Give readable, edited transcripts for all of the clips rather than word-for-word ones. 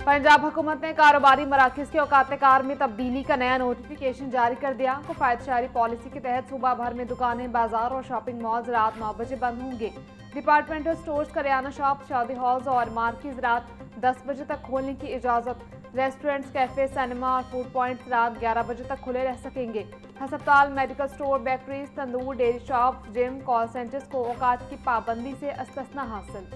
पंजाब हुकूमत ने कारोबारी मराकज़ के औकात-ए-कार में तब्दीली का नया नोटिफिकेशन जारी कर दिया। किफ़ायत-शहरी पॉलिसी के तहत सूबा भर में दुकानें, बाजार और शॉपिंग मॉल्स रात 9 बजे बंद होंगे। डिपार्टमेंटल स्टोर्स, करियाना शॉप, शादी हॉल्स और मार्केज रात 10 बजे तक खोलने की इजाज़त। रेस्टोरेंट्स, कैफे, सिनेमा और फूड पॉइंट्स रात 11 बजे तक खुले रह सकेंगे। हस्पताल, मेडिकल स्टोर, बेकरीज, तंदूर, dairy shop, gym, call centres को औकात की पाबंदी से इस्तिस्ना हासिल।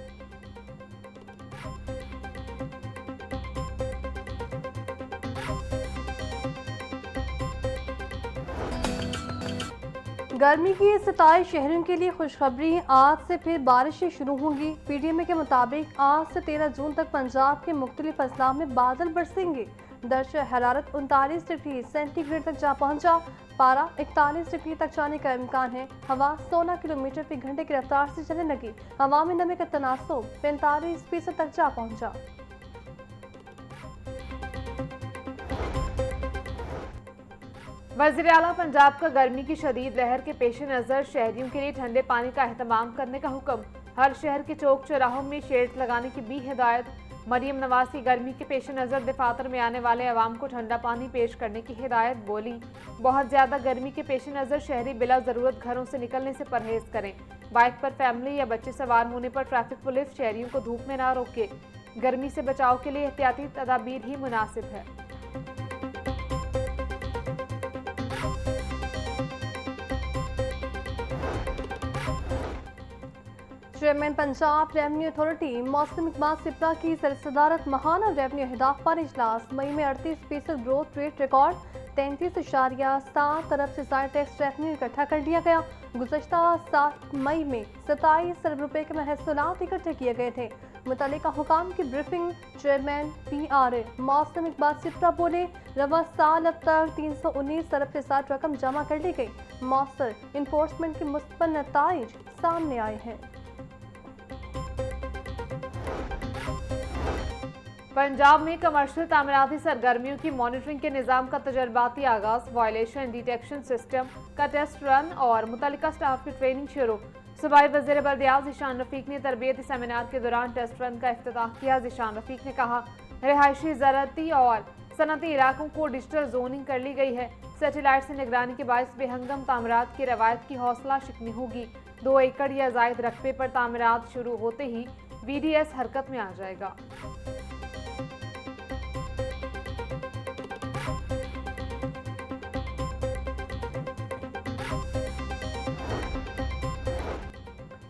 गर्मी की 27 शहरों के लिए खुशखबरी, आज से फिर बारिशें शुरू होंगी। पीडीएमए के मुताबिक आज से 13 जून तक पंजाब के मुख्तलिफ अजला में बादल बरसेंगे। दर्ज हरारत 39 डिग्री सेंटीग्रेड तक जा पहुंचा। पारा 41 डिग्री तक जाने का इम्कान है। हवा 16 किलोमीटर फी घंटे की रफ्तार से चलने लगी। हवा में नमी का तनासुब 45% तक जा पहुंचा। वज़ीर आला पंजाब का गर्मी की शदीद लहर के पेश नज़र शहरियों के लिए ठंडे पानी का एहतमाम करने का हुक्म। हर शहर के चौक चौराहों में शेड्स लगाने की भी हिदायत। मरियम नवाज की गर्मी के पेश नज़र दफातर में आने वाले अवाम को ठंडा पानी पेश करने की हिदायत। बोली, बहुत ज़्यादा गर्मी के पेश नज़र शहरी बिला ज़रूरत घरों से निकलने से परहेज करें। बाइक पर फैमिली या बच्चे सवार होने पर ट्रैफिक पुलिस शहरियों को धूप में ना रोके। गर्मी से बचाव के लिए एहतियाती तदाबीर ही मुनासिब है। चेयरमैन पंजाब रेवेन्यू अथॉरिटी मौसम इकबाल सिप्रा की सरसदारत माहाना रेवेन्यू अहदाफ पर इजलास। मई में 38% ग्रोथ रेट रिकॉर्ड। 33.7 अरब से ज्यादा टैक्स रेवेन्यू इकट्ठा कर लिया गया। गुज़श्ता 7 मई में 27 अरब रुपए के महसूलात इकट्ठे किए गए थे। मुतल्लिका हुकाम की ब्रीफिंग। चेयरमैन PRA मौसम इकबाल सिप्रा बोले, रवा साल अब तक 319 अरब से ज्यादा रकम जमा कर ली गई। मौसर इन्फोर्समेंट के मुस्तबल नताइज सामने आए हैं। पंजाब में कमर्शियल तामीराती सरगर्मियों की मॉनिटरिंग के निज़ाम का तजर्बाती आगाज। वायलेशन डिटेक्शन सिस्टम का टेस्ट रन और मुतल्लिका स्टाफ की ट्रेनिंग शुरू। सूबाई वज़ीर बल्दियात ज़ीशान रफ़ीक ने तरबियती सेमिनार के दौरान टेस्ट रन का इफ्तिताह किया। ज़ीशान रफ़ीक ने कहा, रिहायशी, ज़राअती और सनती इलाकों को डिजिटल जोनिंग कर ली गई है। सैटेलाइट से निगरानी के बायस बेहंगम तामीरात की रवायत की हौसला शिकनी होगी। 2 एकड़ या जायद रकबे पर तामीरात शुरू होते ही VDS हरकत में आ जाएगा।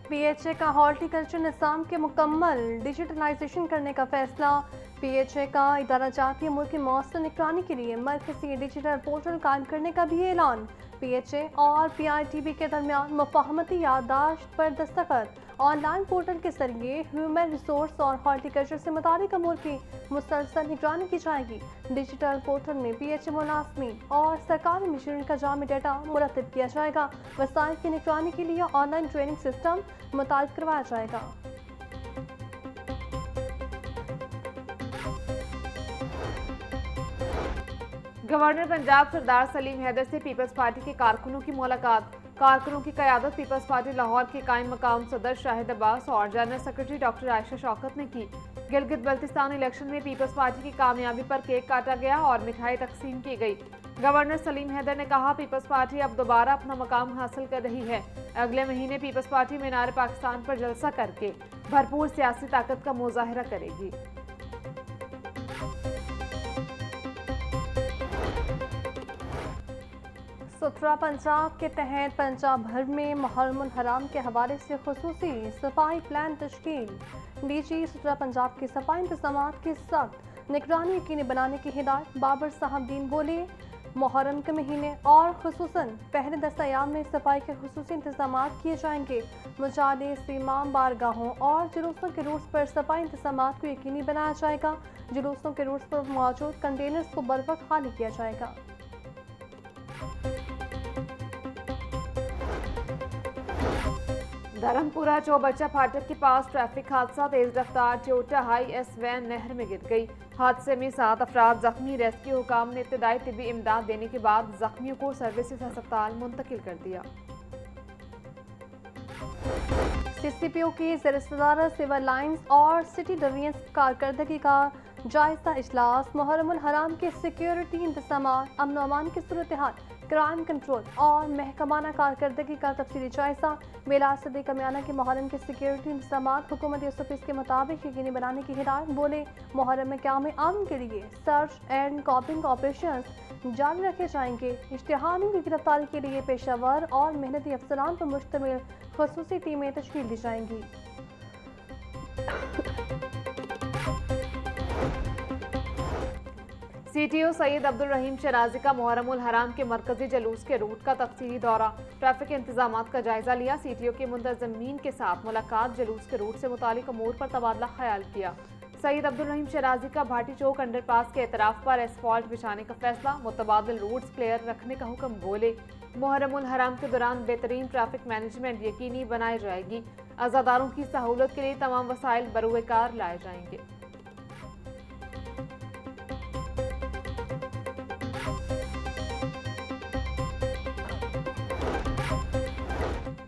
PHA का हॉर्टिकल्चर निज़ाम के मुकम्मल डिजिटलाइजेशन करने का फैसला। PHA का इदारा जाती मुल्क की मौसम निगरानी के लिए मरकज़ी डिजिटल पोर्टल कायम करने का भी ऐलान। PHA और PITB के दरमियान मुफाहमती याददाश्त पर दस्तखत। ऑनलाइन पोर्टल के जरिए ह्यूमन रिसोर्स और हॉर्टिकल्चर से मुतालिक अमूर की मुसलसल निगरानी की जाएगी। डिजिटल पोर्टल में PHA मुलाजमीन और सरकारी मिशनरी का जामी डाटा मुरतब किया जाएगा। वसाइल की निगरानी के लिए ऑनलाइन ट्रेनिंग सिस्टम मुताबिक करवाया जाएगा। गवर्नर पंजाब सरदार सलीम हैदर से पीपल्स पार्टी के कारकुनों की मुलाकात। कारकुनों की क़यादत पीपल्स पार्टी लाहौर के कायम मकाम सदर शाहिद अब्बास और general secretary doctor Ayesha Shaukat ने की। गिलगित बल्तिस्तान इलेक्शन में पीपल्स पार्टी की कामयाबी पर केक काटा गया और मिठाई तकसीम की गई। गवर्नर सलीम हैदर ने कहा, पीपल्स पार्टी अब दोबारा अपना मकाम हासिल कर रही है। अगले महीने पीपल्स पार्टी मीनार पाकिस्तान पर जलसा करके भरपूर सियासी ताकत का मुजाहिरा करेगी। सुथरा पंजाब के तहत पंजाब भर में मुहर्रम हराम के हवाले से खुसूसी सफाई प्लान तश्कील। DG सुथरा पंजाब के सफाई इंतजाम की सख्त निगरानी यकीनी बनाने की हिदायत। बाबर साहब दीन बोले, मुहर्रम के महीने और खुसूसन पहले 10 अयाम में सफाई के खुसूसी इंतजाम किए जाएंगे। मुजालिस, इमाम बारगाहों और जुलूसों के रूट्स पर सफाई इंतजाम को यकीनी बनाया जाएगा। जुलूसों के रूट्स पर मौजूद कंटेनर्स को बरवक्त खाली किया जाएगा। धर्मपुरा चौबच्चा फाटक के पास ट्रैफिक हादसा। तेज रफ्तार टोयोटा हाई एस वैन नहर में गिर गई। हादसे में 7 अफराद जख्मी। रेस्क्यू हुकाम ने इब्तदाई तिब्बी इमदाद देने के बाद जख्मियों को सर्विसेज अस्पताल मुंतकिल कर दिया। CCPO की ज़र-ए-सदारत सिविल लाइंस और सिटी डिवीजन कारकर्दगी का जायजा इजलास मुहर्रमुल हराम के सिक्योरिटी इंतजाम, अमन अमान की सूरत हाल, क्राइम कंट्रोल और महकमाना कारकर्दगी का तफसीली जायजा। मेला सदी कमियाना के मुहर्रम के सिक्योरिटी इंतजाम हुकूमत SOPs के मुताबिक यकीनी बनाने की हिदायत। बोले मुहर्रम में क़याम अमन के लिए सर्च एंड कॉपिंग ऑपरेशन जारी रखे जाएंगे। इश्तिहारियों की गिरफ्तारी के लिए पेशावर और मेहनती अफसरान पर मुश्तमिल खसूसी टीमें तश्कील दी जाएंगी। CTO सैयद अब्दुल रहीम शराजी का मुहर्रमुल हराम के मरकजी जलूस के रूट का तफसीली दौरा, ट्रैफिक इंतजाम का जायजा लिया। CTO के मुंतज़मीन के साथ मुलाकात, जलूस के रूट से मुतालिक अमूर पर तबादला ख्याल किया। सैयद अब्दुल रहीम शराजी का भाटी चौक अंडरपास के एतराफ पर एसफॉल्ट बिछाने का फैसला, मुतबादिल रूट्स क्लियर रखने का हुक्म। बोले मुहर्रमुल हराम के दौरान बेहतरीन ट्रैफिक मैनेजमेंट यकीनी बनाई जाएगी। अज़ादारों की सहूलत के लिए तमाम वसाइल बरूएकार लाए जाएंगे।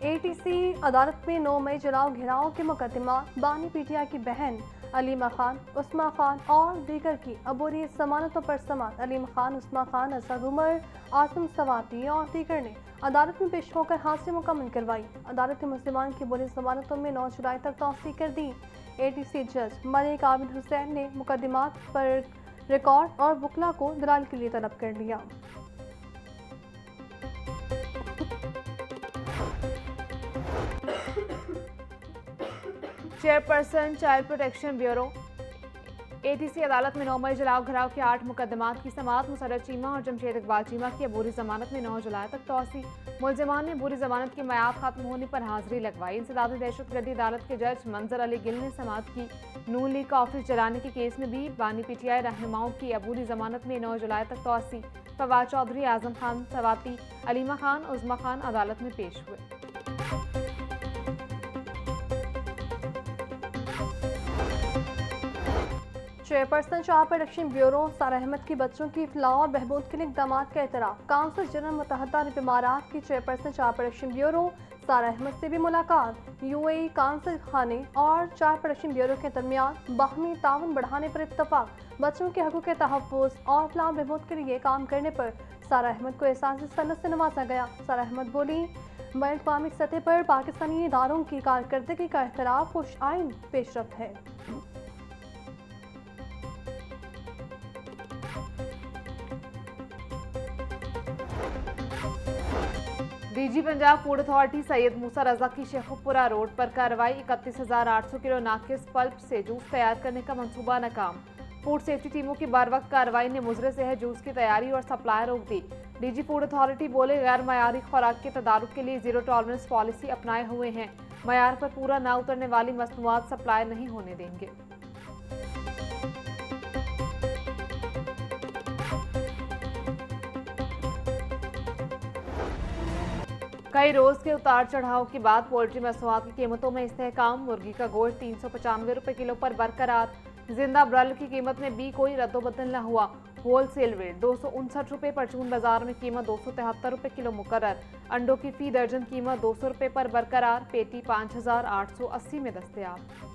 ATC अदालत में 9 मई जलाओ घिराव के मुकदमा, बानी PTI की बहन अलीमा खान, उस्मा खान और दीगर की अबूरी जमानतों पर समात। अलीमा खान, उस्मा खान, असद उमर, आसम सवाती और दीगर ने अदालत में पेश होकर हाजिरी मुकम्मल करवाई। अदालत ने मुसलमान की अबूरी जमानतों में 9 जुलाई तक तौसीक कर दी। ATC जज मलिक आबिद हुसैन ने मुकदमात पर रिकॉर्ड और वकला को दलाल के लिए तलब कर लिया। Chairperson child protection bureau ATC अदालत में 9 मई जलाओ घराव के 8 मुकदमात की समाअत। मुसर्रत चीमा और जमशेद इकबाल चीमा की अबूरी जमानत में 9 जुलाई तक तौसी। मुलजमान ने अबूरी जमानत की मयाद खत्म होने पर हाजिरी लगवाई। इंसदादी दहशतगर्दी अदालत के जज मंजर अली गिल ने समाअत की। नून लीग का ऑफिस जलाने के केस में भी बानी PTI रहनुमाओं की अबूरी जमानत में 9 जुलाई तक तौसी। फवाद चौधरी, आजम खान सवाती, अलीमा खान, उज़मा खान अदालत में पेश हुए। चेयरपर्सन चाइल्ड प्रोटेक्शन ब्यूरो सारा अहमद की बच्चों की फलाह और बहबूद के लिए इक़दाम का एतराफ़। काउंसिल जनरल मुत्तहदा इमारात की चेयरपर्सन चाइल्ड प्रोटेक्शन ब्यूरो सारा अहमद से भी मुलाकात। UAE काउंसिल खाने और चाइल्ड प्रोटेक्शन ब्यूरो के दरमियान बाहमी ताउन बढ़ाने पर इत्तफाक। बच्चों के हकूक़ के तहफ़्फ़ुज़ और फलाह और बहबूद के लिए काम करने पर सारा अहमद को एहसास सनत से नवाजा गया। सारा अहमद बोली बैन अवी सतह पर पाकिस्तानी इदारों की कारकर्दगी का एहतराफ़ खुश आइन पेशरफ्त है। DG Punjab food authority Syed Musa Raza की शेखुपुरा रोड पर कार्रवाई। 31,800 किलो नाकिस पल्प से जूस तैयार करने का मंसूबा नाकाम। फूड सेफ्टी टीमों की बार वक्त कार्रवाई ने मुजरे से है जूस की तैयारी और सप्लाई रोक दी। DG फूड अथॉरिटी बोले गैर मयारी खुराक के तदारुक के लिए जीरो टॉलरेंस पॉलिसी अपनाए हुए हैं। मयार पर पूरा ना उतरने वाली मसनूआत सप्लाई नहीं होने देंगे। कई रोज के उतार चढ़ाव के बाद पोल्ट्री मसनूआत की कीमतों में इस्तेहकाम। मुर्गी का गोश्त 395 रुपये किलो पर बरकरार। जिंदा ब्रॉयलर की कीमत में भी कोई रद्दोबदल न हुआ। होलसेल रेट 259 रुपये, परचून बाजार में कीमत 273 रुपये किलो मुकर्रर। अंडों की फी दर्जन कीमत 200 रुपये पर बरकरार। पेटी 5,880 में दस्तयाब।